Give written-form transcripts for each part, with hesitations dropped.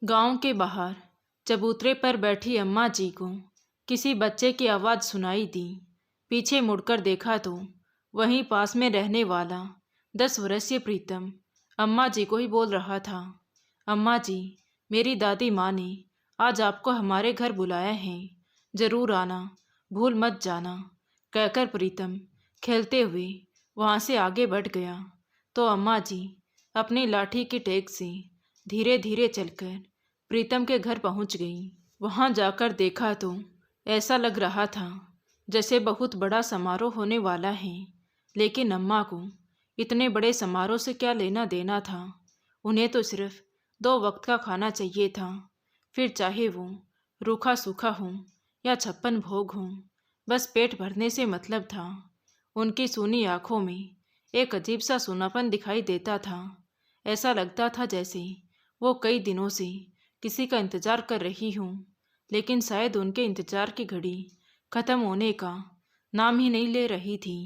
गांव के बाहर चबूतरे पर बैठी अम्मा जी को किसी बच्चे की आवाज़ सुनाई दी। पीछे मुड़कर देखा तो वहीं पास में रहने वाला 10 वर्षीय प्रीतम अम्मा जी को ही बोल रहा था। अम्मा जी, मेरी दादी माँ ने आज आपको हमारे घर बुलाया है, ज़रूर आना, भूल मत जाना, कहकर प्रीतम खेलते हुए वहाँ से आगे बढ़ गया तो अम्मा जी अपनी लाठी की टेक से धीरे धीरे चलकर प्रीतम के घर पहुंच गई। वहां जाकर देखा तो ऐसा लग रहा था जैसे बहुत बड़ा समारोह होने वाला है, लेकिन अम्मा को इतने बड़े समारोह से क्या लेना देना था। उन्हें तो सिर्फ 2 वक्त का खाना चाहिए था, फिर चाहे वो रूखा सूखा हो या 56 भोग हो, बस पेट भरने से मतलब था। उनकी सूनी आंखों में एक अजीब सा सूनापन दिखाई देता था। ऐसा लगता था जैसे वो कई दिनों से किसी का इंतज़ार कर रही हूँ, लेकिन शायद उनके इंतज़ार की घड़ी ख़त्म होने का नाम ही नहीं ले रही थी।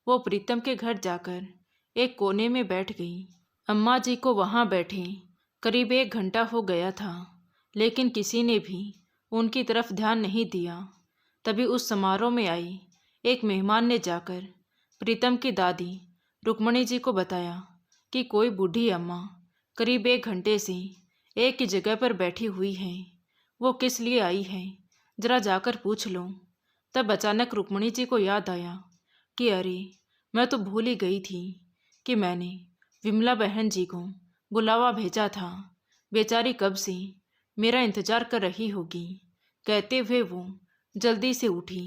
वो प्रीतम के घर जाकर एक कोने में बैठ गई। अम्मा जी को वहाँ बैठे करीब 1 घंटा हो गया था, लेकिन किसी ने भी उनकी तरफ ध्यान नहीं दिया। तभी उस समारोह में आई एक मेहमान ने जाकर प्रीतम की दादी रुक्मणी जी को बताया कि कोई बूढ़ी अम्मा करीब 1 घंटे से एक ही जगह पर बैठी हुई है, वो किस लिए आई है, जरा जाकर पूछ लो। तब अचानक रुक्मणी जी को याद आया कि अरे, मैं तो भूल ही गई थी कि मैंने विमला बहन जी को बुलावा भेजा था। बेचारी कब से मेरा इंतज़ार कर रही होगी। कहते हुए वो जल्दी से उठी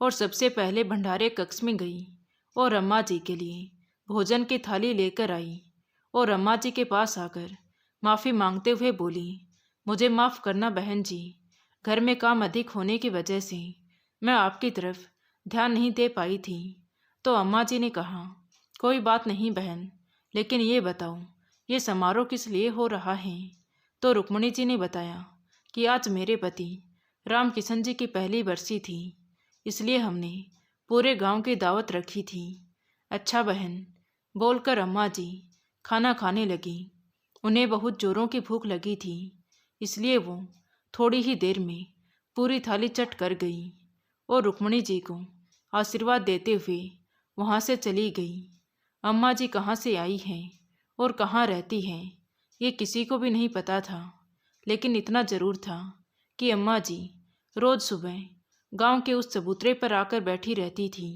और सबसे पहले भंडारे कक्ष में गई और अम्मा जी के लिए भोजन की थाली लेकर आई और अम्मा जी के पास आकर माफ़ी मांगते हुए बोली, मुझे माफ़ करना बहन जी, घर में काम अधिक होने की वजह से मैं आपकी तरफ ध्यान नहीं दे पाई थी। तो अम्मा जी ने कहा, कोई बात नहीं बहन, लेकिन ये बताओ ये समारोह किस लिए हो रहा है। तो रुक्मणी जी ने बताया कि आज मेरे पति राम किशन जी की पहली बरसी थी, इसलिए हमने पूरे गांव की दावत रखी थी। अच्छा बहन, बोलकर अम्मा जी खाना खाने लगी। उन्हें बहुत जोरों की भूख लगी थी, इसलिए वो थोड़ी ही देर में पूरी थाली चट कर गई और रुक्मणी जी को आशीर्वाद देते हुए वहाँ से चली गई। अम्मा जी कहाँ से आई हैं और कहाँ रहती हैं ये किसी को भी नहीं पता था, लेकिन इतना ज़रूर था कि अम्मा जी रोज़ सुबह गांव के उस चबूतरे पर आकर बैठी रहती थी।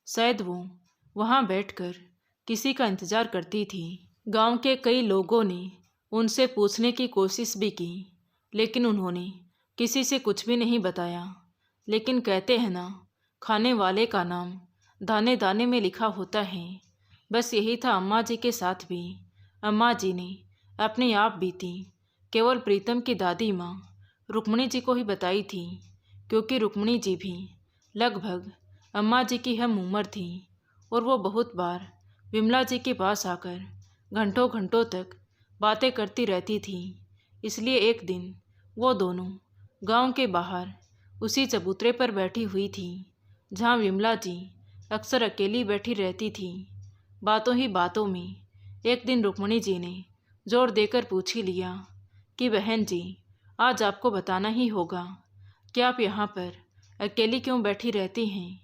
शायद वो वहाँ बैठकर किसी का इंतज़ार करती थी। गांव के कई लोगों ने उनसे पूछने की कोशिश भी की, लेकिन उन्होंने किसी से कुछ भी नहीं बताया। लेकिन कहते हैं ना, खाने वाले का नाम दाने दाने में लिखा होता है। बस यही था अम्मा जी के साथ भी। अम्मा जी ने अपनी आप बीती केवल प्रीतम की दादी माँ रुक्मणी जी को ही बताई थी, क्योंकि रुक्मणी जी भी लगभग अम्मा जी की हम उम्र थी और वो बहुत बार विमला जी के पास आकर घंटों घंटों तक बातें करती रहती थी। इसलिए एक दिन वो दोनों गांव के बाहर उसी चबूतरे पर बैठी हुई थी जहां विमला जी अक्सर अकेली बैठी रहती थी। बातों ही बातों में एक दिन रुक्मणी जी ने जोर देकर पूछ ही लिया कि बहन जी, आज आपको बताना ही होगा कि आप यहाँ पर अकेली क्यों बैठी रहती हैं।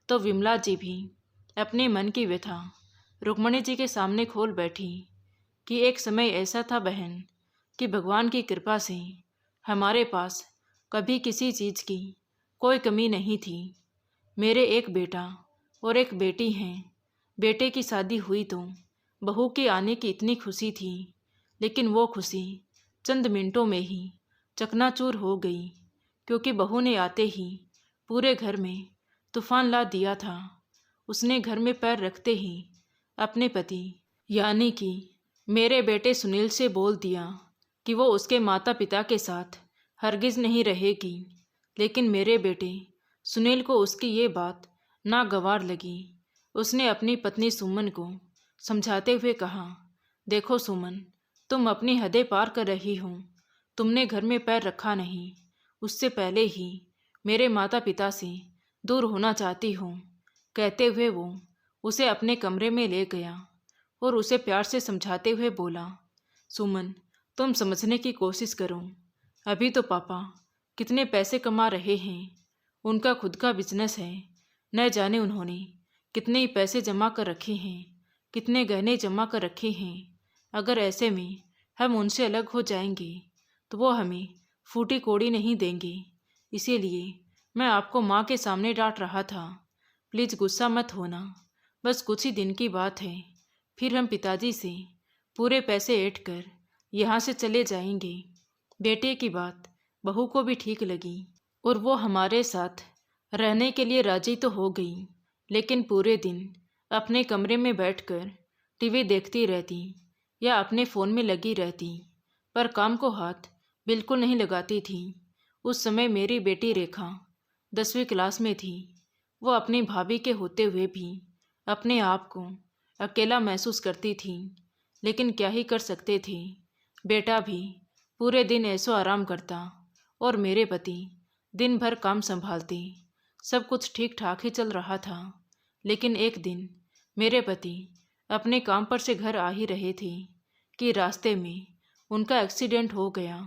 तो विमला जी भी अपने मन की व्यथा रुक्मणी जी के सामने खोल बैठी कि एक समय ऐसा था बहन कि भगवान की कृपा से हमारे पास कभी किसी चीज़ की कोई कमी नहीं थी। मेरे एक बेटा और एक बेटी हैं। बेटे की शादी हुई तो बहू के आने की इतनी खुशी थी, लेकिन वो खुशी चंद मिनटों में ही चकनाचूर हो गई, क्योंकि बहू ने आते ही पूरे घर में तूफान ला दिया था। उसने घर में पैर रखते ही अपने पति यानी कि मेरे बेटे सुनील से बोल दिया कि वो उसके माता पिता के साथ हरगिज़ नहीं रहेगी। लेकिन मेरे बेटे सुनील को उसकी ये बात नागवार लगी। उसने अपनी पत्नी सुमन को समझाते हुए कहा, देखो सुमन, तुम अपनी हदें पार कर रही हो। तुमने घर में पैर रखा नहीं, उससे पहले ही मेरे माता पिता से दूर होना चाहती हो। कहते हुए वो उसे अपने कमरे में ले गया और उसे प्यार से समझाते हुए बोला, सुमन, तुम समझने की कोशिश करो। अभी तो पापा कितने पैसे कमा रहे हैं, उनका खुद का बिजनेस है। न जाने उन्होंने कितने ही पैसे जमा कर रखे हैं, कितने गहने जमा कर रखे हैं। अगर ऐसे में हम उनसे अलग हो जाएंगे तो वो हमें फूटी कोड़ी नहीं देंगे। इसीलिए मैं आपको माँ के सामने डांट रहा था। प्लीज़ गुस्सा मत होना, बस कुछ ही दिन की बात है, फिर हम पिताजी से पूरे पैसे ऐंठ कर यहाँ से चले जाएंगे। बेटे की बात बहू को भी ठीक लगी और वो हमारे साथ रहने के लिए राजी तो हो गई, लेकिन पूरे दिन अपने कमरे में बैठकर टीवी देखती रहती या अपने फ़ोन में लगी रहती, पर काम को हाथ बिल्कुल नहीं लगाती थी। उस समय मेरी बेटी रेखा 10वीं क्लास में थी। वो अपनी भाभी के होते हुए भी अपने आप को अकेला महसूस करती थी, लेकिन क्या ही कर सकते थे। बेटा भी पूरे दिन ऐसो आराम करता और मेरे पति दिन भर काम संभालते। सब कुछ ठीक ठाक ही चल रहा था, लेकिन एक दिन मेरे पति अपने काम पर से घर आ ही रहे थे कि रास्ते में उनका एक्सीडेंट हो गया।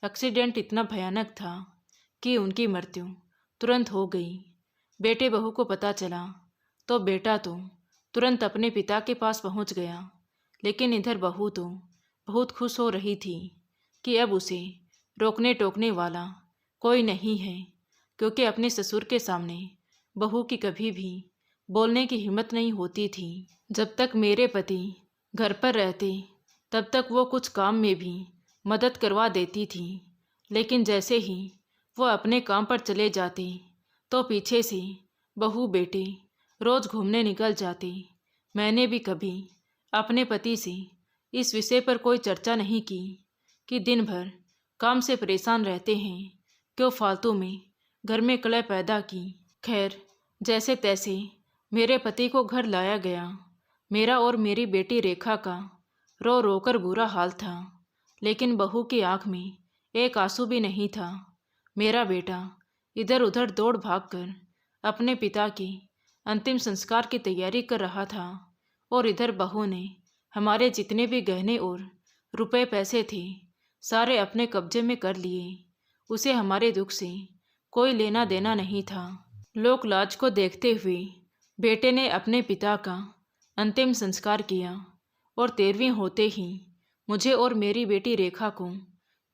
एक्सीडेंट इतना भयानक था कि उनकी मृत्यु तुरंत हो गई। बेटे बहू को पता चला तो बेटा तो तुरंत अपने पिता के पास पहुंच गया, लेकिन इधर बहू तो बहुत खुश हो रही थी कि अब उसे रोकने टोकने वाला कोई नहीं है, क्योंकि अपने ससुर के सामने बहू की कभी भी बोलने की हिम्मत नहीं होती थी। जब तक मेरे पति घर पर रहते तब तक वो कुछ काम में भी मदद करवा देती थी, लेकिन जैसे ही वो अपने काम पर चले जाते तो पीछे से बहू बेटे रोज़ घूमने निकल जाते। मैंने भी कभी अपने पति से इस विषय पर कोई चर्चा नहीं की कि दिन भर काम से परेशान रहते हैं, क्यों फालतू में घर में कलह पैदा की। खैर, जैसे तैसे मेरे पति को घर लाया गया। मेरा और मेरी बेटी रेखा का रो रो कर बुरा हाल था, लेकिन बहू की आंख में एक आंसू भी नहीं था। मेरा बेटा इधर उधर दौड़ भाग कर अपने पिता की अंतिम संस्कार की तैयारी कर रहा था, और इधर बहू ने हमारे जितने भी गहने और रुपए पैसे थे सारे अपने कब्जे में कर लिए। उसे हमारे दुख से कोई लेना देना नहीं था। लोक लाज को देखते हुए बेटे ने अपने पिता का अंतिम संस्कार किया, और 13वीं होते ही मुझे और मेरी बेटी रेखा को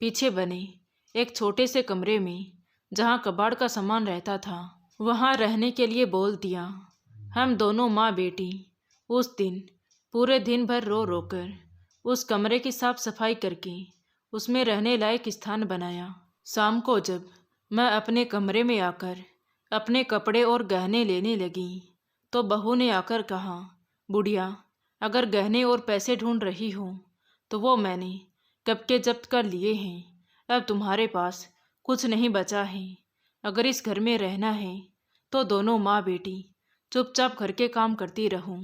पीछे बने एक छोटे से कमरे में, जहाँ कबाड़ का सामान रहता था, वहाँ रहने के लिए बोल दिया। हम दोनों माँ बेटी उस दिन पूरे दिन भर रो रो कर उस कमरे की साफ सफाई करके उसमें रहने लायक स्थान बनाया। शाम को जब मैं अपने कमरे में आकर अपने कपड़े और गहने लेने लगी तो बहू ने आकर कहा, बुढ़िया, अगर गहने और पैसे ढूंढ रही हो तो वो मैंने कब के जब्त कर लिए हैं। अब तुम्हारे पास कुछ नहीं बचा है। अगर इस घर में रहना है तो दोनों माँ बेटी चुपचाप घर के काम करती रहूं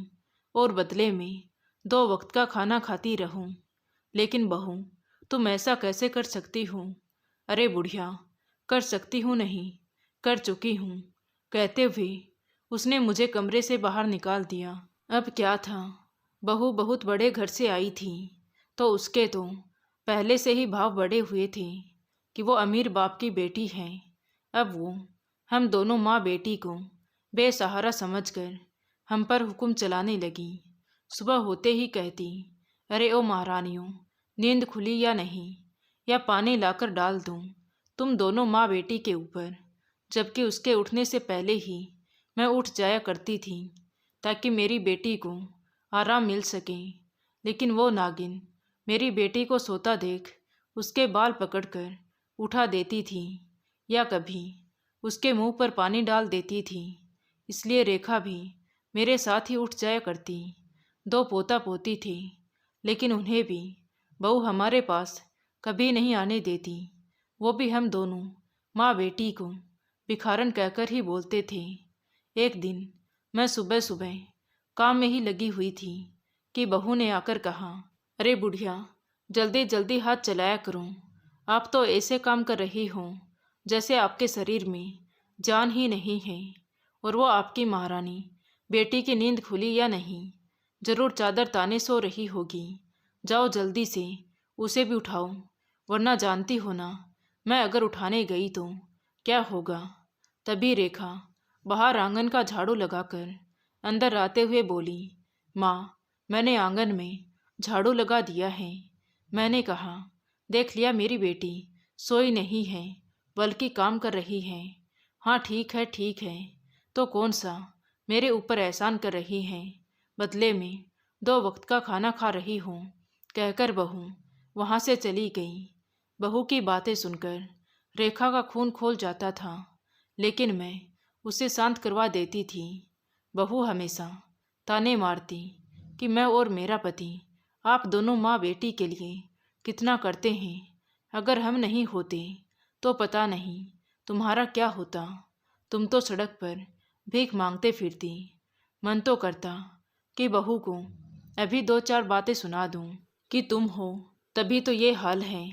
और बदले में 2 वक्त का खाना खाती रहूं। लेकिन बहू, तुम ऐसा कैसे कर सकती हो? अरे बुढ़िया, कर सकती हूँ नहीं, कर चुकी हूँ, कहते हुए उसने मुझे कमरे से बाहर निकाल दिया। अब क्या था, बहू बहुत बड़े घर से आई थी तो उसके तो पहले से ही भाव बढ़े हुए थे कि वो अमीर बाप की बेटी है। अब वो हम दोनों माँ बेटी को बेसहारा समझकर हम पर हुक्म चलाने लगी। सुबह होते ही कहती, अरे ओ महारानियों, नींद खुली या नहीं, या पानी लाकर डाल दूं तुम दोनों माँ बेटी के ऊपर। जबकि उसके उठने से पहले ही मैं उठ जाया करती थी ताकि मेरी बेटी को आराम मिल सके। लेकिन वो नागिन मेरी बेटी को सोता देख उसके बाल पकड़कर उठा देती थी, या कभी उसके मुंह पर पानी डाल देती थी। इसलिए रेखा भी मेरे साथ ही उठ जाया करती। 2 पोता पोती थे, लेकिन उन्हें भी बहू हमारे पास कभी नहीं आने देती। वो भी हम दोनों माँ बेटी को भिखारन कहकर ही बोलते थे। एक दिन मैं सुबह सुबह काम में ही लगी हुई थी कि बहू ने आकर कहा, अरे बुढ़िया, जल्दी जल्दी हाथ चलाया करो। आप तो ऐसे काम कर रही हो जैसे आपके शरीर में जान ही नहीं है। और वो आपकी महारानी बेटी की नींद खुली या नहीं, जरूर चादर ताने सो रही होगी। जाओ जल्दी से उसे भी उठाओ, वरना जानती हो ना, मैं अगर उठाने गई तो क्या होगा। तभी रेखा बाहर आंगन का झाड़ू लगाकर अंदर आते हुए बोली, माँ, मैंने आंगन में झाड़ू लगा दिया है। मैंने कहा, देख लिया मेरी बेटी सोई नहीं है, बल्कि काम कर रही है। हाँ ठीक है, तो कौन सा मेरे ऊपर एहसान कर रही है, बदले में 2 वक्त का खाना खा रही हूँ, कहकर बहू वहाँ से चली गई। बहू की बातें सुनकर रेखा का खून खोल जाता था, लेकिन मैं उसे शांत करवा देती थी। बहू हमेशा ताने मारती कि मैं और मेरा पति आप दोनों माँ बेटी के लिए कितना करते हैं। अगर हम नहीं होते तो पता नहीं तुम्हारा क्या होता। तुम तो सड़क पर भीख मांगते फिरती। मन तो करता कि बहू को अभी 2-4 बातें सुना दूं कि तुम हो तभी तो ये हाल है,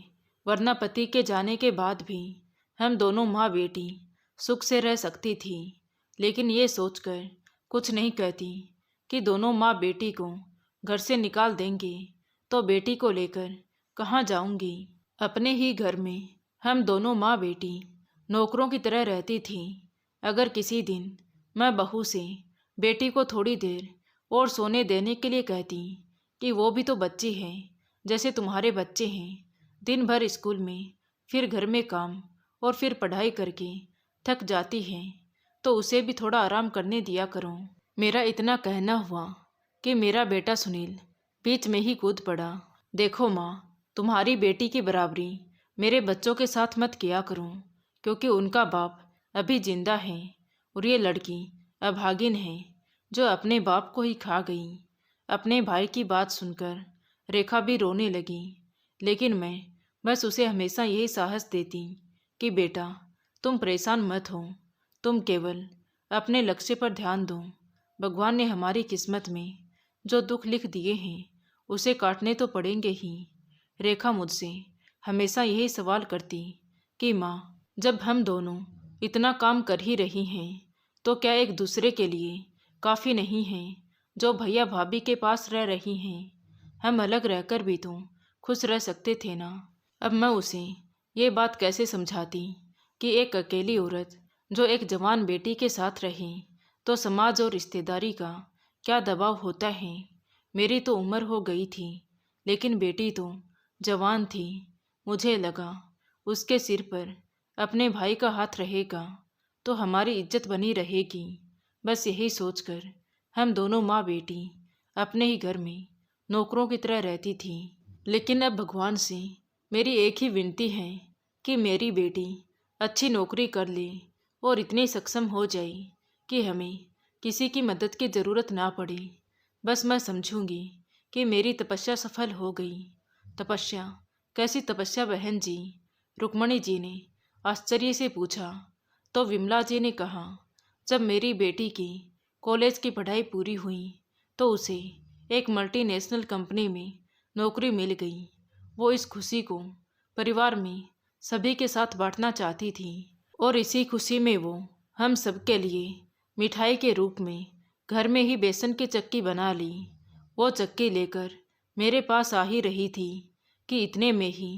वरना पति के जाने के बाद भी हम दोनों माँ बेटी सुख से रह सकती थी। लेकिन ये सोचकर कुछ नहीं कहती कि दोनों माँ बेटी को घर से निकाल देंगे तो बेटी को लेकर कहाँ जाऊंगी। अपने ही घर में हम दोनों माँ बेटी नौकरों की तरह रहती थी। अगर किसी दिन मैं बहू से बेटी को थोड़ी देर और सोने देने के लिए कहती कि वो भी तो बच्ची है जैसे तुम्हारे बच्चे हैं, दिन भर स्कूल में, फिर घर में काम और फिर पढ़ाई करके थक जाती है, तो उसे भी थोड़ा आराम करने दिया करो। मेरा इतना कहना हुआ कि मेरा बेटा सुनील बीच में ही कूद पड़ा। देखो माँ, तुम्हारी बेटी की बराबरी मेरे बच्चों के साथ मत किया करो, क्योंकि उनका बाप अभी जिंदा है और ये लड़की अभागिन है जो अपने बाप को ही खा गई। अपने भाई की बात सुनकर रेखा भी रोने लगी, लेकिन मैं बस उसे हमेशा यही साहस देती कि बेटा तुम परेशान मत हो, तुम केवल अपने लक्ष्य पर ध्यान दो। भगवान ने हमारी किस्मत में जो दुख लिख दिए हैं उसे काटने तो पड़ेंगे ही। रेखा मुझसे हमेशा यही सवाल करती कि माँ, जब हम दोनों इतना काम कर ही रही हैं तो क्या एक दूसरे के लिए काफ़ी नहीं है जो भैया भाभी के पास रह रही हैं। हम अलग रहकर भी तो खुश रह सकते थे ना। अब मैं उसे ये बात कैसे समझाती कि एक अकेली औरत जो एक जवान बेटी के साथ रहे तो समाज और रिश्तेदारी का क्या दबाव होता है। मेरी तो उम्र हो गई थी, लेकिन बेटी तो जवान थी। मुझे लगा उसके सिर पर अपने भाई का हाथ रहेगा तो हमारी इज्जत बनी रहेगी। बस यही सोचकर हम दोनों माँ बेटी अपने ही घर में नौकरों की तरह रहती थी। लेकिन अब भगवान से मेरी एक ही विनती है कि मेरी बेटी अच्छी नौकरी कर ले और इतनी सक्षम हो जाए कि हमें किसी की मदद की ज़रूरत ना पड़े। बस मैं समझूंगी कि मेरी तपस्या सफल हो गई। तपस्या? कैसी तपस्या बहन जी? रुक्मणी जी ने आश्चर्य से पूछा। तो विमला जी ने कहा, जब मेरी बेटी की कॉलेज की पढ़ाई पूरी हुई तो उसे एक मल्टीनेशनल कंपनी में नौकरी मिल गई। वो इस खुशी को परिवार में सभी के साथ बांटना चाहती थी और इसी खुशी में वो हम सबके लिए मिठाई के रूप में घर में ही बेसन की चक्की बना ली। वो चक्की लेकर मेरे पास आ ही रही थी कि इतने में ही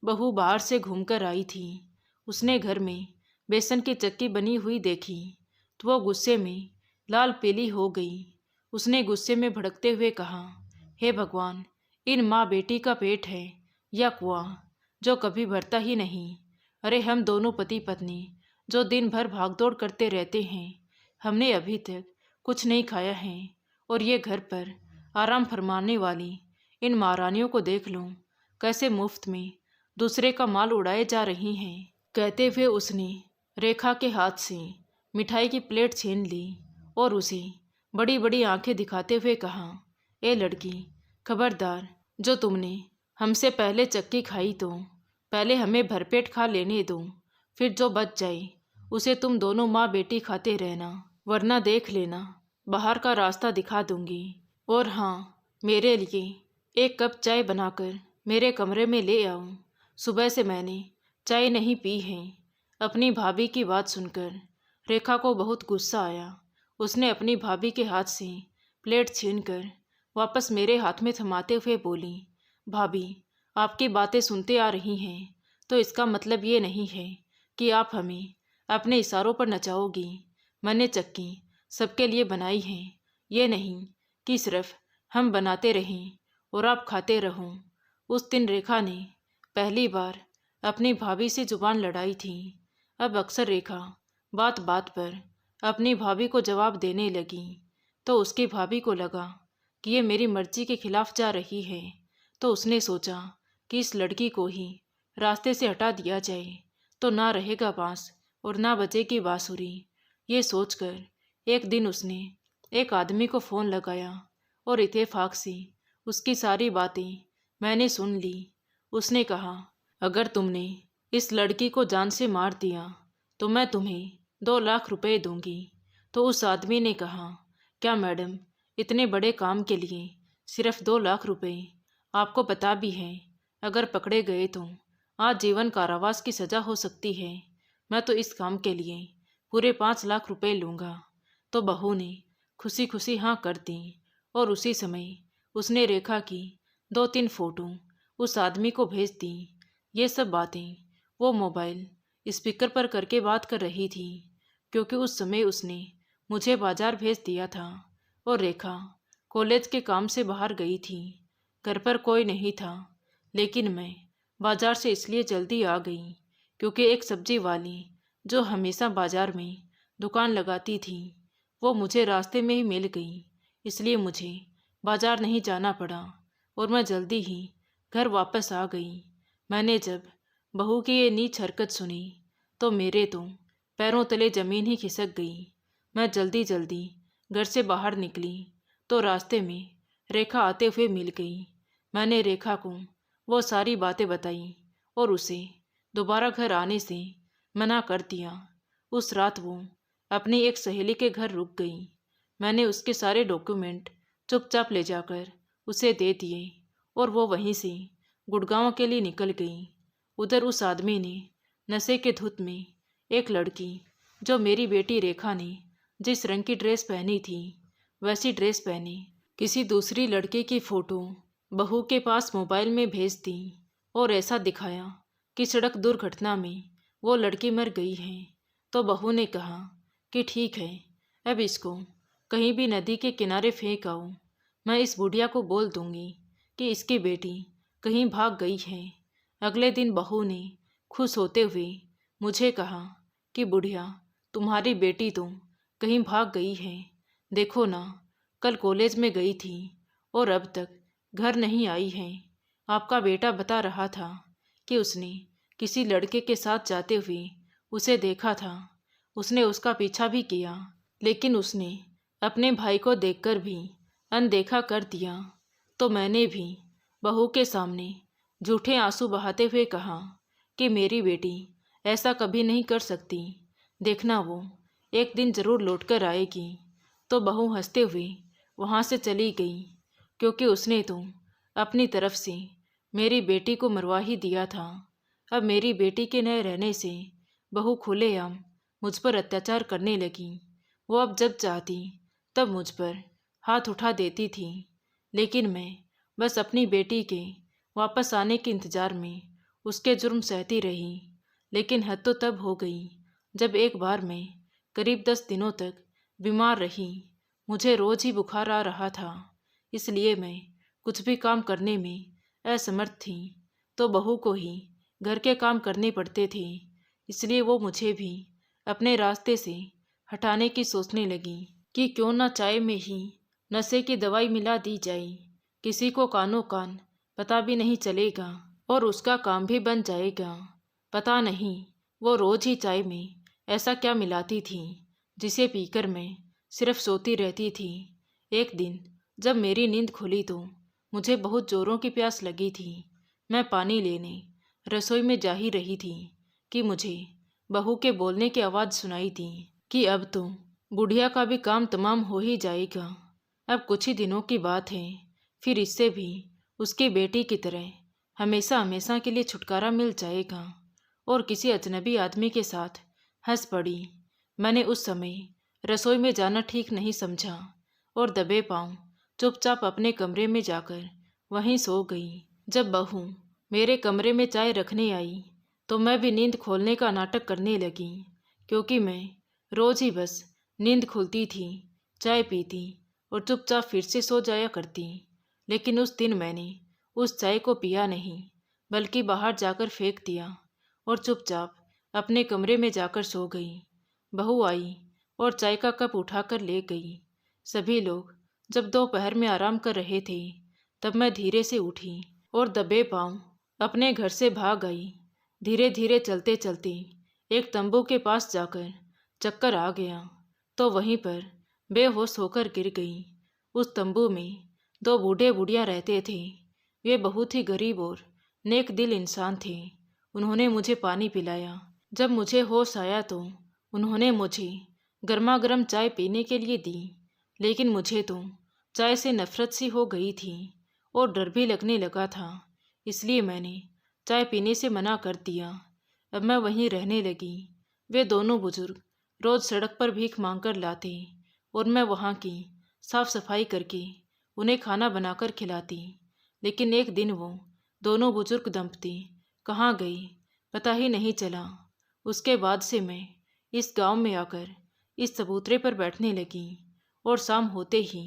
बहू बाहर से घूमकर आई थी। उसने घर में बेसन की चक्की बनी हुई देखी तो वो गुस्से में लाल पीली हो गई। उसने गुस्से में भड़कते हुए कहा, हे भगवान, इन माँ बेटी का पेट है या कुआं जो कभी भरता ही नहीं। अरे हम दोनों पति पत्नी जो दिन भर भागदौड़ करते रहते हैं, हमने अभी तक कुछ नहीं खाया है और ये घर पर आराम फरमाने वाली इन महारानियों को देख लो कैसे मुफ्त में दूसरे का माल उड़ाए जा रही हैं। कहते हुए उसने रेखा के हाथ से मिठाई की प्लेट छीन ली और उसे बड़ी बड़ी आंखें दिखाते हुए कहा, ए लड़की, खबरदार, जो तुमने हमसे पहले चक्की खाई तो पहले हमें भरपेट खा लेने दो, फिर जो बच जाए उसे तुम दोनों माँ बेटी खाते रहना, वरना देख लेना बाहर का रास्ता दिखा दूंगी। और हाँ, मेरे लिए 1 कप चाय बनाकर मेरे कमरे में ले आओ। सुबह से मैंने चाय नहीं पी है। अपनी भाभी की बात सुनकर रेखा को बहुत गुस्सा आया। उसने अपनी भाभी के हाथ से प्लेट छीनकर वापस मेरे हाथ में थमाते हुए बोली, भाभी, आपकी बातें सुनते आ रही हैं, तो इसका मतलब ये नहीं है कि आप हमें अपने इशारों पर नचाओगी। मैंने चक्की सबके लिए बनाई है, ये नहीं कि सिर्फ हम बनाते रहें और आप खाते रहो। उस दिन रेखा ने पहली बार अपनी भाभी से जुबान लड़ाई थी। अब अक्सर रेखा बात बात पर अपनी भाभी को जवाब देने लगी, तो उसकी भाभी को लगा कि ये मेरी मर्जी के खिलाफ जा रही है। तो उसने सोचा कि इस लड़की को ही रास्ते से हटा दिया जाए, तो ना रहेगा बांस और ना बजेगी बांसुरी। ये सोचकर एक दिन उसने एक आदमी को फ़ोन लगाया और इत्तेफाक से उसकी सारी बातें मैंने सुन ली। उसने कहा, अगर तुमने इस लड़की को जान से मार दिया तो मैं तुम्हें 2 लाख रुपए दूंगी। तो उस आदमी ने कहा, क्या मैडम, इतने बड़े काम के लिए सिर्फ 2 लाख रुपए? आपको पता भी है अगर पकड़े गए तो आजीवन कारावास की सज़ा हो सकती है। मैं तो इस काम के लिए पूरे 5 लाख रुपए लूँगा। तो बहू ने खुशी खुशी हाँ कर दी और उसी समय उसने रेखा की 2-3 फोटो उस आदमी को भेज दी। ये सब बातें वो मोबाइल स्पीकर पर करके बात कर रही थी, क्योंकि उस समय उसने मुझे बाजार भेज दिया था और रेखा कॉलेज के काम से बाहर गई थी। घर पर कोई नहीं था, लेकिन मैं बाजार से इसलिए जल्दी आ गई क्योंकि एक सब्जी वाली जो हमेशा बाजार में दुकान लगाती थी, वो मुझे रास्ते में ही मिल गई। इसलिए मुझे बाजार नहीं जाना पड़ा और मैं जल्दी ही घर वापस आ गई। मैंने जब बहू की ये नीच हरकत सुनी तो मेरे तो पैरों तले ज़मीन ही खिसक गई। मैं जल्दी जल्दी घर से बाहर निकली तो रास्ते में रेखा आते हुए मिल गई। मैंने रेखा को वो सारी बातें बताई और उसे दोबारा घर आने से मना कर दिया। उस रात वो अपनी एक सहेली के घर रुक गई। मैंने उसके सारे डॉक्यूमेंट चुपचाप ले जाकर उसे दे दिए और वो वहीं से गुड़गांव के लिए निकल गई। उधर उस आदमी ने नशे के धुत में एक लड़की, जो मेरी बेटी रेखा ने जिस रंग की ड्रेस पहनी थी वैसी ड्रेस पहने किसी दूसरी लड़के की फ़ोटो बहू के पास मोबाइल में भेज दी और ऐसा दिखाया कि सड़क दुर्घटना में वो लड़की मर गई है। तो बहू ने कहा कि ठीक है, अब इसको कहीं भी नदी के किनारे फेंक आओ। मैं इस बुढ़िया को बोल दूंगी कि इसकी बेटी कहीं भाग गई है। अगले दिन बहू ने खुश होते हुए मुझे कहा कि बुढ़िया, तुम्हारी बेटी तो कहीं भाग गई है। देखो ना, कल कॉलेज में गई थी और अब तक घर नहीं आई है। आपका बेटा बता रहा था कि उसने किसी लड़के के साथ जाते हुए उसे देखा था। उसने उसका पीछा भी किया, लेकिन उसने अपने भाई को देखकर भी अनदेखा कर दिया। तो मैंने भी बहू के सामने झूठे आंसू बहाते हुए कहा कि मेरी बेटी ऐसा कभी नहीं कर सकती। देखना, वो एक दिन ज़रूर लौटकर आएगी। तो बहू हंसते हुए वहाँ से चली गई, क्योंकि उसने तो अपनी तरफ से मेरी बेटी को मरवा ही दिया था। अब मेरी बेटी के न रहने से बहू खुलेआम मुझ पर अत्याचार करने लगी। वो अब जब चाहती तब मुझ पर हाथ उठा देती थी, लेकिन मैं बस अपनी बेटी के वापस आने के इंतज़ार में उसके जुर्म सहती रही। लेकिन हद तो तब हो गई जब एक बार मैं करीब 10 दिनों तक बीमार रही। मुझे रोज़ ही बुखार आ रहा था, इसलिए मैं कुछ भी काम करने में असमर्थ थी। तो बहू को ही घर के काम करने पड़ते थे, इसलिए वो मुझे भी अपने रास्ते से हटाने की सोचने लगी कि क्यों ना चाय में ही नशे की दवाई मिला दी जाए। किसी को कानों कान पता भी नहीं चलेगा और उसका काम भी बन जाएगा। पता नहीं वो रोज़ ही चाय में ऐसा क्या मिलाती थी जिसे पीकर मैं सिर्फ सोती रहती थी। एक दिन जब मेरी नींद खुली तो मुझे बहुत ज़ोरों की प्यास लगी थी। मैं पानी लेने रसोई में जा ही रही थी कि मुझे बहू के बोलने की आवाज़ सुनाई दी कि अब तो बुढ़िया का भी काम तमाम हो ही जाएगा। अब कुछ ही दिनों की बात है, फिर इससे भी उसकी बेटी की तरह हमेशा हमेशा के लिए छुटकारा मिल जाएगा। और किसी अजनबी आदमी के साथ हंस पड़ी। मैंने उस समय रसोई में जाना ठीक नहीं समझा और दबे पांव चुपचाप अपने कमरे में जाकर वहीं सो गई। जब बहू मेरे कमरे में चाय रखने आई तो मैं भी नींद खोलने का नाटक करने लगी, क्योंकि मैं रोज ही बस नींद खुलती थी, चाय पीती और चुपचाप फिर से सो जाया करती। लेकिन उस दिन मैंने उस चाय को पिया नहीं, बल्कि बाहर जाकर फेंक दिया और चुपचाप अपने कमरे में जाकर सो गई। बहू आई और चाय का कप उठाकर ले गई। सभी लोग जब दोपहर में आराम कर रहे थे, तब मैं धीरे से उठी और दबे पांव अपने घर से भाग आई। धीरे धीरे चलते चलते एक तंबू के पास जाकर चक्कर आ गया तो वहीं पर बेहोश होकर गिर गई। उस तंबू में दो बूढ़े बुढ़िया रहते थे। वे बहुत ही गरीब और नेक दिल इंसान थे। उन्होंने मुझे पानी पिलाया। जब मुझे होश आया तो उन्होंने मुझे गर्मा गर्म चाय पीने के लिए दी, लेकिन मुझे तो चाय से नफरत सी हो गई थी और डर भी लगने लगा था। इसलिए मैंने चाय पीने से मना कर दिया। अब मैं वहीं रहने लगी। वे दोनों बुजुर्ग रोज सड़क पर भीख मांगकर लाते और मैं वहाँ की साफ सफाई करके उन्हें खाना बनाकर खिलाती। लेकिन एक दिन वो दोनों बुजुर्ग दंपति कहाँ गई पता ही नहीं चला। उसके बाद से मैं इस गांव में आकर इस चबूतरे पर बैठने लगी और शाम होते ही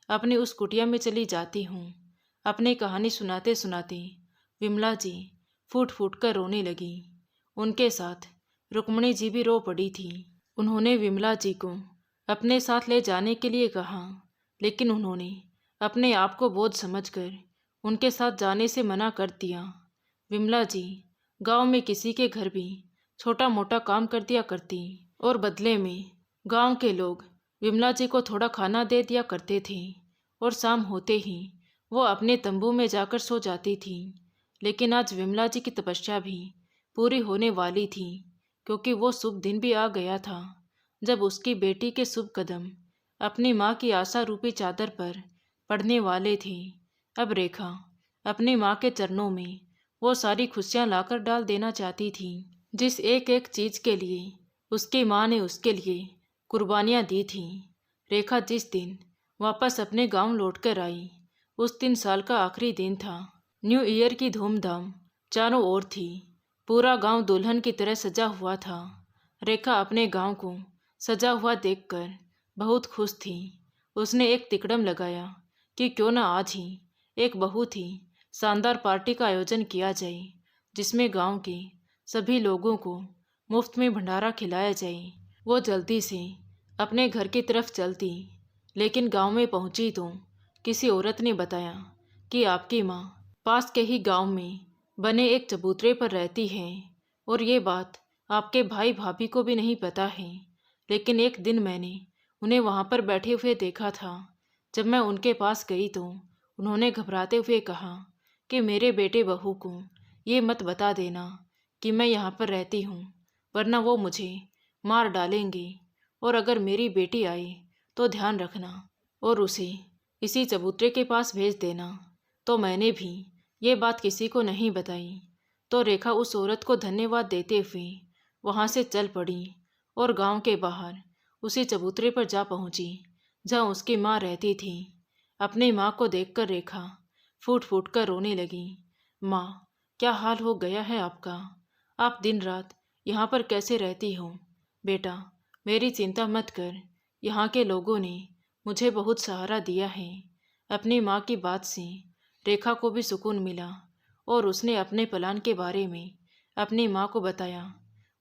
अपनी उस कुटिया में चली जाती हूँ। अपनी कहानी सुनाते सुनाते विमला जी फूट फूट कर रोने लगी। उनके साथ रुक्मणी जी भी रो पड़ी थी। उन्होंने विमला जी को अपने साथ ले जाने के लिए कहा, लेकिन उन्होंने अपने आप को बोझ समझकर उनके साथ जाने से मना कर दिया। विमला जी गांव में किसी के घर भी छोटा मोटा काम कर दिया करती और बदले में गांव के लोग विमला जी को थोड़ा खाना दे दिया करते थे और शाम होते ही वो अपने तंबू में जाकर सो जाती थी। लेकिन आज विमला जी की तपस्या भी पूरी होने वाली थी, क्योंकि वो शुभ दिन भी आ गया था जब उसकी बेटी के शुभ कदम अपनी माँ की आशा रूपी चादर पर पड़ने वाले थे। अब रेखा अपनी माँ के चरणों में वो सारी खुशियाँ लाकर डाल देना चाहती थी, जिस एक एक चीज़ के लिए उसकी माँ ने उसके लिए कुर्बानियाँ दी थीं। रेखा जिस दिन वापस अपने गांव लौटकर आई, उस दिन साल का आखिरी दिन था। न्यू ईयर की धूमधाम चारों ओर थी। पूरा गांव दुल्हन की तरह सजा हुआ था। रेखा अपने गांव को सजा हुआ देखकर बहुत खुश थी। उसने एक तिकड़म लगाया कि क्यों न आज ही एक बहुत ही शानदार पार्टी का आयोजन किया जाए, जिसमें गांव के सभी लोगों को मुफ्त में भंडारा खिलाया जाए। वो जल्दी से अपने घर की तरफ चलती, लेकिन गांव में पहुंची तो किसी औरत ने बताया कि आपकी माँ पास के ही गांव में बने एक चबूतरे पर रहती है और ये बात आपके भाई भाभी को भी नहीं पता है। लेकिन एक दिन मैंने उन्हें वहाँ पर बैठे हुए देखा था। जब मैं उनके पास गई तो उन्होंने घबराते हुए कहा कि मेरे बेटे बहू को ये मत बता देना कि मैं यहाँ पर रहती हूँ, वरना वो मुझे मार डालेंगे, और अगर मेरी बेटी आए तो ध्यान रखना और उसे इसी चबूतरे के पास भेज देना। तो मैंने भी ये बात किसी को नहीं बताई। तो रेखा उस औरत को धन्यवाद देते हुए वहाँ से चल पड़ी और गांव के बाहर उसी चबूतरे पर जा पहुँची जहाँ उसकी माँ रहती थी। अपनी माँ को देखकर रेखा फूट फूट कर रोने लगी। माँ, क्या हाल हो गया है आपका? आप दिन रात यहाँ पर कैसे रहती हो? बेटा, मेरी चिंता मत कर, यहाँ के लोगों ने मुझे बहुत सहारा दिया है। अपनी माँ की बात से रेखा को भी सुकून मिला और उसने अपने प्लान के बारे में अपनी माँ को बताया।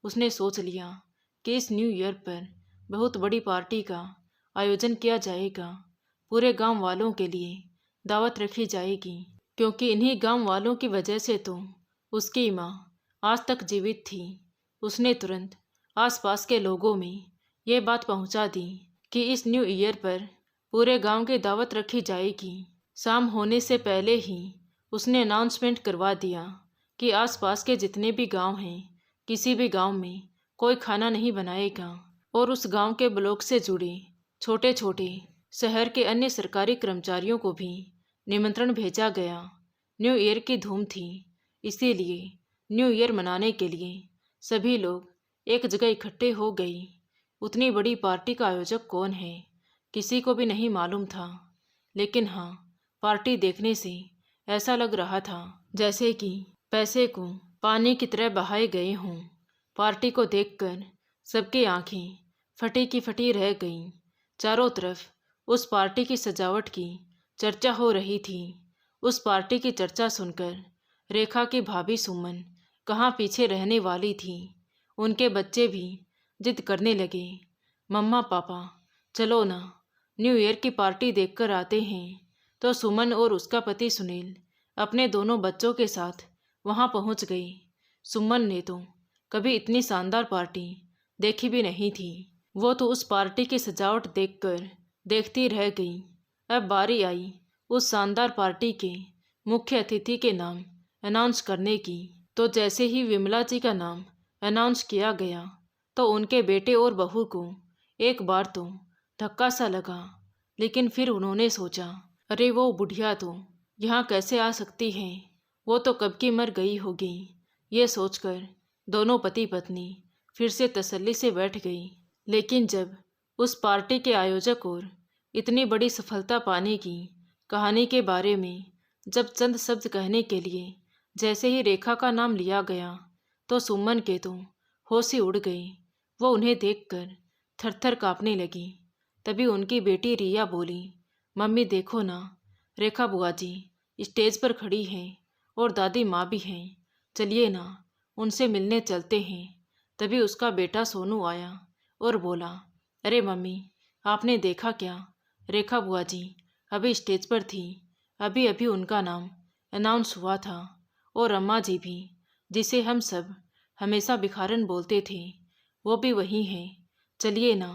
उसने सोच लिया कि इस न्यू ईयर पर बहुत बड़ी पार्टी का आयोजन किया जाएगा। पूरे गांव वालों के लिए दावत रखी जाएगी, क्योंकि इन्हीं गांव वालों की वजह से तो उसकी माँ आज तक जीवित थी। उसने तुरंत आसपास के लोगों में ये बात पहुंचा दी कि इस न्यू ईयर पर पूरे गांव की दावत रखी जाएगी। शाम होने से पहले ही उसने अनाउंसमेंट करवा दिया कि आसपास के जितने भी गांव हैं, किसी भी गांव में कोई खाना नहीं बनाएगा, और उस गांव के ब्लॉक से जुड़े छोटे छोटे शहर के अन्य सरकारी कर्मचारियों को भी निमंत्रण भेजा गया। न्यू ईयर की धूम थी, इसीलिए न्यू ईयर मनाने के लिए सभी लोग एक जगह इकट्ठे हो गए। उतनी बड़ी पार्टी का आयोजक कौन है, किसी को भी नहीं मालूम था। लेकिन हाँ, पार्टी देखने से ऐसा लग रहा था जैसे कि पैसे को पानी की तरह बहाए गए हों। पार्टी को देखकर सबकी आंखें फटी की फटी रह गईं। चारों तरफ उस पार्टी की सजावट की चर्चा हो रही थी। उस पार्टी की चर्चा सुनकर रेखा की भाभी सुमन कहाँ पीछे रहने वाली थी। उनके बच्चे भी जिद करने लगे, मम्मा पापा चलो ना, न्यू ईयर की पार्टी देखकर आते हैं। तो सुमन और उसका पति सुनील अपने दोनों बच्चों के साथ वहां पहुंच गई। सुमन ने तो कभी इतनी शानदार पार्टी देखी भी नहीं थी। वो तो उस पार्टी की सजावट देखकर देखती रह गई। अब बारी आई उस शानदार पार्टी के मुख्य अतिथि के नाम अनाउंस करने की। तो जैसे ही विमला जी का नाम अनाउंस किया गया तो उनके बेटे और बहू को एक बार तो धक्का सा लगा, लेकिन फिर उन्होंने सोचा, अरे वो बुढ़िया तो यहाँ कैसे आ सकती है, वो तो कब की मर गई होगी। ये सोचकर दोनों पति पत्नी फिर से तसल्ली से बैठ गई। लेकिन जब उस पार्टी के आयोजक और इतनी बड़ी सफलता पाने की कहानी के बारे में जब चंद शब्द कहने के लिए जैसे ही रेखा का नाम लिया गया तो सुमन के तो होश ही उड़ गई। वो उन्हें देखकर थरथर कांपने लगी। तभी उनकी बेटी रिया बोली, मम्मी देखो ना, रेखा बुआ जी स्टेज पर खड़ी हैं और दादी माँ भी हैं, चलिए ना उनसे मिलने चलते हैं। तभी उसका बेटा सोनू आया और बोला, अरे मम्मी आपने देखा क्या, रेखा बुआ जी अभी स्टेज पर थी, अभी अभी उनका नाम अनाउंस हुआ था। और अम्मा जी भी, जिसे हम सब हमेशा भिखारन बोलते थे, वो भी वही हैं, चलिए ना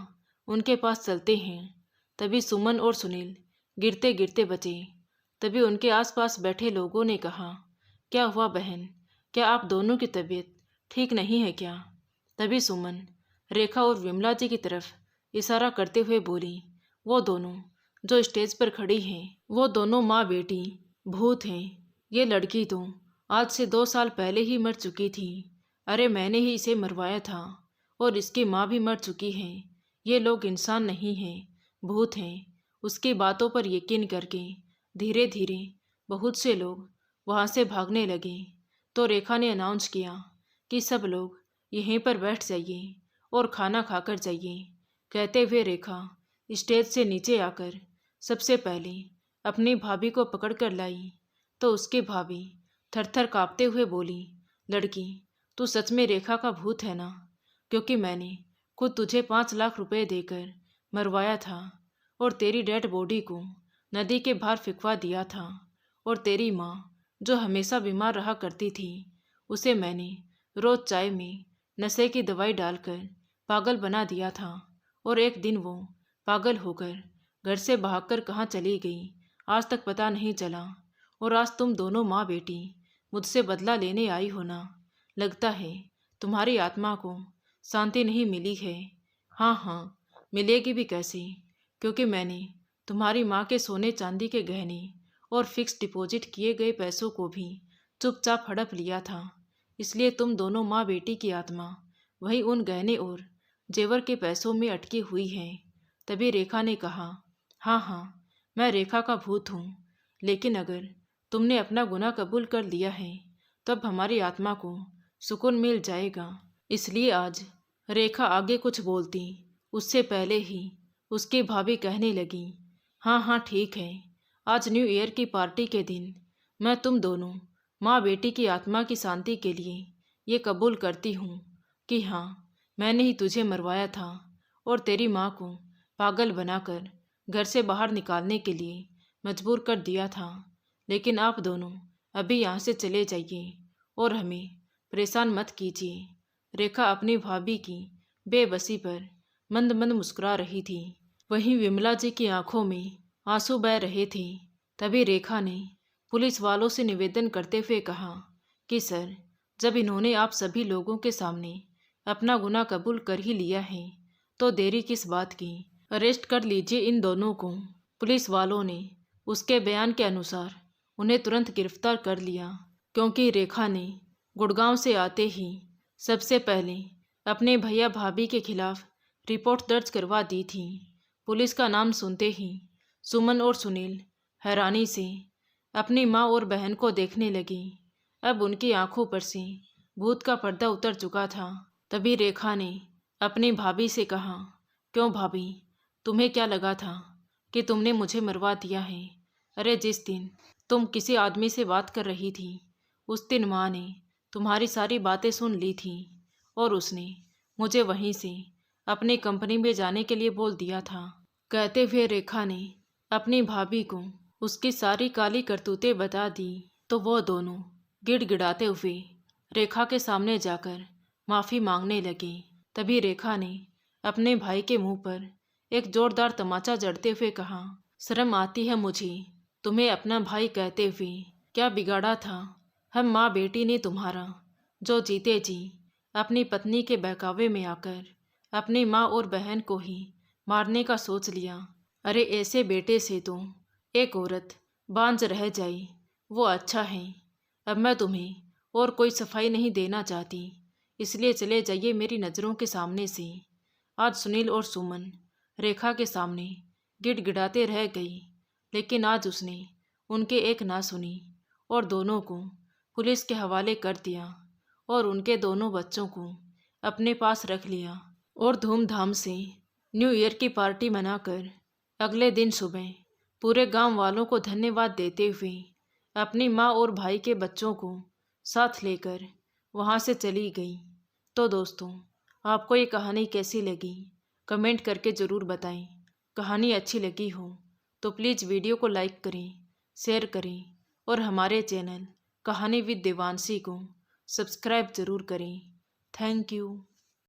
उनके पास चलते हैं। तभी सुमन और सुनील गिरते गिरते बचे। तभी उनके आसपास बैठे लोगों ने कहा, क्या हुआ बहन, क्या आप दोनों की तबीयत ठीक नहीं है क्या? तभी सुमन रेखा और विमला जी की तरफ इशारा करते हुए बोली, वो दोनों जो स्टेज पर खड़ी हैं वो दोनों माँ बेटी भूत हैं। ये लड़की तो आज से 2 साल पहले ही मर चुकी थी। अरे मैंने ही इसे मरवाया था और इसकी माँ भी मर चुकी है। ये लोग इंसान नहीं हैं, भूत हैं। उसकी बातों पर यकीन करके धीरे धीरे बहुत से लोग वहाँ से भागने लगे। तो रेखा ने अनाउंस किया कि सब लोग यहीं पर बैठ जाइए और खाना खाकर जाइए। कहते हुए रेखा स्टेज से नीचे आकर सबसे पहले अपनी भाभी को पकड़ कर लाई। तो उसकी भाभी थरथर कांपते हुए बोली, लड़की तू सच में रेखा का भूत है ना? क्योंकि मैंने खुद तुझे 5 लाख रुपए देकर मरवाया था और तेरी डेड बॉडी को नदी के बाहर फिकवा दिया था। और तेरी माँ जो हमेशा बीमार रहा करती थी, उसे मैंने रोज चाय में नशे की दवाई डालकर पागल बना दिया था। और एक दिन वो पागल होकर घर से भागकर कहाँ चली गई, आज तक पता नहीं चला। और आज तुम दोनों माँ बेटी मुझसे बदला लेने आई हो ना? लगता है तुम्हारी आत्मा को शांति नहीं मिली है। हाँ हाँ, मिलेगी भी कैसे, क्योंकि मैंने तुम्हारी माँ के सोने चांदी के गहने और फिक्स डिपॉजिट किए गए पैसों को भी चुपचाप हड़प लिया था। इसलिए तुम दोनों माँ बेटी की आत्मा वही उन गहने और जेवर के पैसों में अटकी हुई है। तभी रेखा ने कहा, हाँ हाँ मैं रेखा का भूत हूँ, लेकिन अगर तुमने अपना गुनाह कबूल कर लिया है तब हमारी आत्मा को सुकून मिल जाएगा। इसलिए आज रेखा आगे कुछ बोलती उससे पहले ही उसकी भाभी कहने लगी, हाँ हाँ ठीक है, आज न्यू ईयर की पार्टी के दिन मैं तुम दोनों माँ बेटी की आत्मा की शांति के लिए ये कबूल करती हूँ कि हाँ मैंने ही तुझे मरवाया था और तेरी माँ को पागल बनाकर घर से बाहर निकालने के लिए मजबूर कर दिया था। लेकिन आप दोनों अभी यहाँ से चले जाइए और हमें परेशान मत कीजिए। रेखा अपनी भाभी की बेबसी पर मंद मंद मुस्कुरा रही थी। वहीं विमला जी की आंखों में आंसू बह रहे थे। तभी रेखा ने पुलिस वालों से निवेदन करते हुए कहा कि सर, जब इन्होंने आप सभी लोगों के सामने अपना गुनाह कबूल कर ही लिया है तो देरी किस बात की, अरेस्ट कर लीजिए इन दोनों को। पुलिस वालों ने उसके बयान के अनुसार उन्हें तुरंत गिरफ्तार कर लिया, क्योंकि रेखा ने गुड़गांव से आते ही सबसे पहले अपने भैया भाभी के खिलाफ रिपोर्ट दर्ज करवा दी थी। पुलिस का नाम सुनते ही सुमन और सुनील हैरानी से अपनी माँ और बहन को देखने लगे। अब उनकी आंखों पर से भूत का पर्दा उतर चुका था। तभी रेखा ने अपनी भाभी से कहा, क्यों भाभी, तुम्हें क्या लगा था कि तुमने मुझे मरवा दिया है? अरे जिस दिन तुम किसी आदमी से बात कर रही थी उस दिन माँ ने तुम्हारी सारी बातें सुन ली थी और उसने मुझे वहीं से अपनी कंपनी में जाने के लिए बोल दिया था। कहते हुए रेखा ने अपनी भाभी को उसकी सारी काली करतूतें बता दी। तो वो दोनों गिड़गिड़ाते हुए रेखा के सामने जाकर माफ़ी मांगने लगे। तभी रेखा ने अपने भाई के मुंह पर एक जोरदार तमाचा जड़ते हुए कहा, शर्म आती है मुझे तुम्हें अपना भाई कहते हुए। क्या बिगाड़ा था हम माँ बेटी ने तुम्हारा, जो जीते जी अपनी पत्नी के बहकावे में आकर अपनी माँ और बहन को ही मारने का सोच लिया। अरे ऐसे बेटे से तो एक औरत बांझ रह जाए वो अच्छा है। अब मैं तुम्हें और कोई सफाई नहीं देना चाहती, इसलिए चले जाइए मेरी नज़रों के सामने से। आज सुनील और सुमन रेखा के सामने गिड़गिड़ाते रह गई, लेकिन आज उसने उनके एक ना सुनी और दोनों को पुलिस के हवाले कर दिया और उनके दोनों बच्चों को अपने पास रख लिया और धूमधाम से न्यू ईयर की पार्टी मनाकर अगले दिन सुबह पूरे गांव वालों को धन्यवाद देते हुए अपनी माँ और भाई के बच्चों को साथ लेकर वहाँ से चली गई। तो दोस्तों, आपको ये कहानी कैसी लगी कमेंट करके ज़रूर बताएं। कहानी अच्छी लगी हो तो प्लीज़ वीडियो को लाइक करें, शेयर करें और हमारे चैनल कहानी विद देवांशी को सब्सक्राइब ज़रूर करें। Thank you.